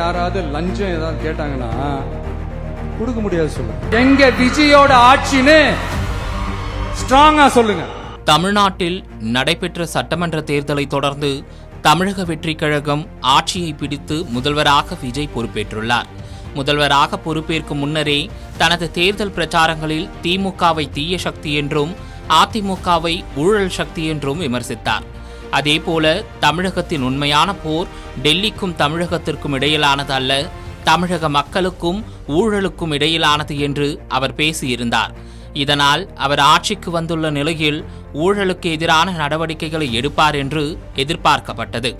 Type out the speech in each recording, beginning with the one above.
யாராவது லஞ்சம் ஏதாவது கேட்டாங்கன்னா கொடுக்க முடியாது சொல்லுங்க. எங்க விஜயோட ஆட்சின்னு ஸ்ட்ராங்கா சொல்லுங்க. தமிழ்நாட்டில் நடைபெற்ற சட்டமன்ற தேர்தலை தொடர்ந்து தமிழக வெற்றிக் கழகம் ஆட்சியை பிடித்து முதல்வராக விஜய் பொறுப்பேற்றுள்ளார். முதல்வராக பொறுப்பேற்கும் முன்னரே தனது தேர்தல் பிரச்சாரங்களில் திமுகவை தீய சக்தி என்றும் அதிமுகவை ஊழல் சக்தி என்றும் விமர்சித்தார். அதேபோல தமிழகத்தின் உண்மையான போர் டெல்லிக்கும் தமிழகத்திற்கும் இடையிலானது அல்ல, தமிழக மக்களுக்கும் ஊழலுக்கும் இடையிலானது என்று அவர் பேசியிருந்தார். இதனால் அவர் ஆட்சிக்கு வந்துள்ள நிலையில் ஊழலுக்கு எதிரான நடவடிக்கைகளை எடுப்பார் என்று எதிர்பார்க்கப்பட்டது.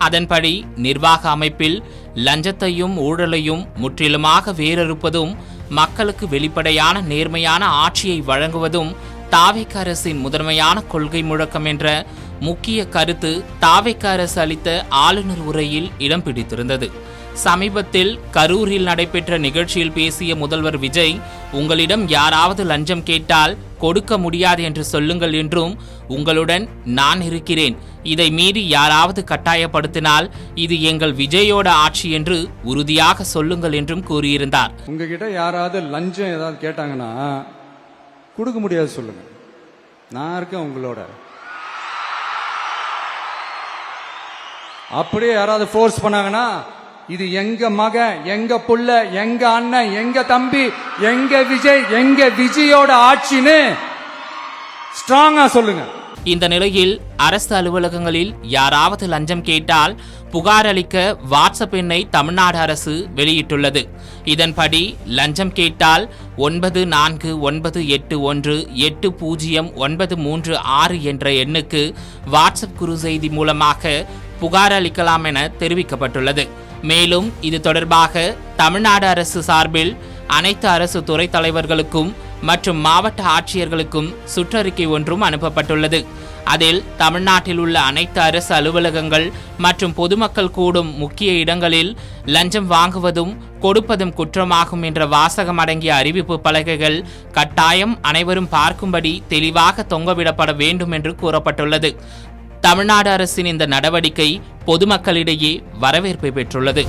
அதன்படி நிர்வாக அமைப்பில் லஞ்சத்தையும் ஊழலையும் முற்றிலுமாக வேறறுப்பதும் மக்களுக்கு வெளிப்படையான நேர்மையான ஆட்சியை வழங்குவதும் தாவேக அரசின் முதன்மையான கொள்கை முழக்கம் என்ற முக்கிய கருத்து தாவேக அரசு அளித்த ஆளுநர் உரையில் இடம் பிடித்திருந்தது. சமீபத்தில் கரூரில் நடைபெற்ற நிகழ்ச்சியில் பேசிய முதல்வர் விஜய், உங்களிடம் யாராவது லஞ்சம் கேட்டால் கொடுக்க முடியாது என்று சொல்லுங்கள் என்றும், உங்களுடன் நான் இருக்கிறேன், இதை மீறி யாராவது கட்டாயப்படுத்தினால் இது எங்கள் விஜயோட ஆட்சி என்று உறுதியாக சொல்லுங்கள் என்றும் கூறியிருந்தார். உங்ககிட்ட யாராவது லஞ்சம் ஏதாவது கேட்டாங்கன்னா கொடுக்க முடியாது சொல்லுங்க. நான் இருக்கேன் உங்களோட. அப்படியே யாராவது ஃபோர்ஸ் பண்ணாங்கன்னா இது எங்க மகன், எங்க புள்ள, எங்க அண்ணன், எங்க தம்பி, எங்க விஜய், எங்க விஜயோட ஆட்சின்னு ஸ்ட்ராங்கா சொல்லுங்க. இந்த நிலையில் அரசு அலுவலகங்களில் யாராவது லஞ்சம் கேட்டால் புகார் அளிக்க வாட்ஸ்அப் எண்ணை தமிழ்நாடு அரசு வெளியிட்டுள்ளது. இதன்படி லஞ்சம் கேட்டால் 9498180936 என்ற எண்ணுக்கு வாட்ஸ்அப் குறுஞ்செய்தி மூலமாக புகார் அளிக்கலாம் என தெரிவிக்கப்பட்டுள்ளது. மேலும் இது தொடர்பாக தமிழ்நாடு அரசு சார்பில் அனைத்து அரசு துறை தலைவர்களுக்கும் மற்றும் மாவட்ட ஆட்சியர்களுக்கும் சுற்றறிக்கை ஒன்றும் அனுப்பப்பட்டுள்ளது. அதில் தமிழ்நாட்டில் உள்ள அனைத்து அரசு அலுவலகங்கள் மற்றும் பொதுமக்கள் கூடும் முக்கிய இடங்களில் லஞ்சம் வாங்குவதும் கொடுப்பதும் குற்றமாகும் என்ற வாசகம் அடங்கிய அறிவிப்பு பலகைகள் கட்டாயம் அனைவரும் பார்க்கும்படி தெளிவாக தொங்கவிடப்பட வேண்டும் என்று கூறப்பட்டுள்ளது. தமிழ்நாடு அரசின் இந்த நடவடிக்கை பொதுமக்களிடையே வரவேற்பை பெற்றுள்ளது.